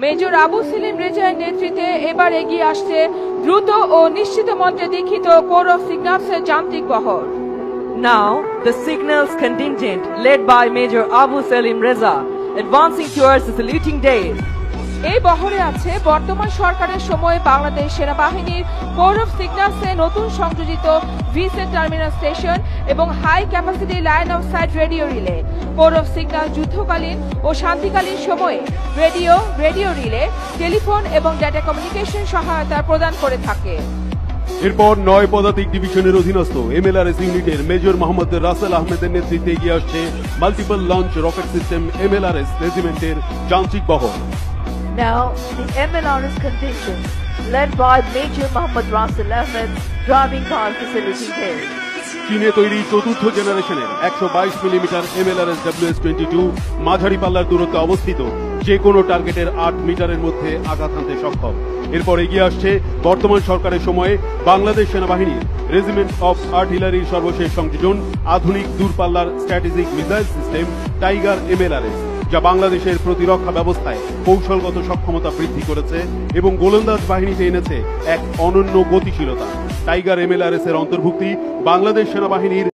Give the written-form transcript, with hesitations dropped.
Major Abu Selim রেজার নেতৃত্বে এবার এগিয়ে আসছে দ্রুত ও নিশ্চিত মন্ত্রে দীক্ষিত কোর অফ সিগন্যালসের যান্ত্রিক বহর। Now, the signals contingent led by Major Abu Salim Reza advancing towards the saluting dais. এই বহরে আছে বর্তমান সরকারের সময় বাংলাদেশ সেনাবাহিনীর কোর অফ সিগন্যালসে নতুন সংযোজিত ভিসেট টার্মিনাল স্টেশন এবং high capacity line of sight radio relay. Corps of signal যুদ্ধকালীন ও শান্তিকালীন সময়ে রেডিও রিলে, টেলিফোন এবং ডেটা কমিউনিকেশন সহায়তা প্রদান করে থাকে। এরপর ৯ পদাতিক ডিভিশনের অধীনস্থ MLRS ইউনিটের মেজর মোহাম্মদ রাসেল আহমেদের নেতৃত্বে এগিয়ে আসছে multiple launch rocket system MLRS রেজিমেন্টের যান্ত্রিক বহর। Now, the MLRS contingent, led by Major Mohammad Rasil Ahmed, driving car facility there. চীনে তৈরি চতুর্থ জেনারেশনের ১২২ মিলিমিটার MLRS WS-22 মাঝারি পাল্লার দূরত্বে অবস্থিত, যে কোনো টার্গেটের ৮ মিটারের মধ্যে আঘাত হানতে সক্ষম। এরপর এগিয়ে আসছে বর্তমান সরকারের সময়ে বাংলাদেশ সেনাবাহিনীর রেজিমেন্ট অফ আর্টিলারির সর্বশেষ সংযোজন আধুনিক দূরপাল্লার strategic missile system tiger MLRS, যা বাংলাদেশের প্রতিরক্ষা ব্যবস্থায় কৌশলগত সক্ষমতা বৃদ্ধি করেছে এবং গোলন্দাজ বাহিনীতে এনেছে এক অনন্য গতিশীলতা। টাইগার MLRS এর অন্তর্ভুক্তি বাংলাদেশ সেনাবাহিনীর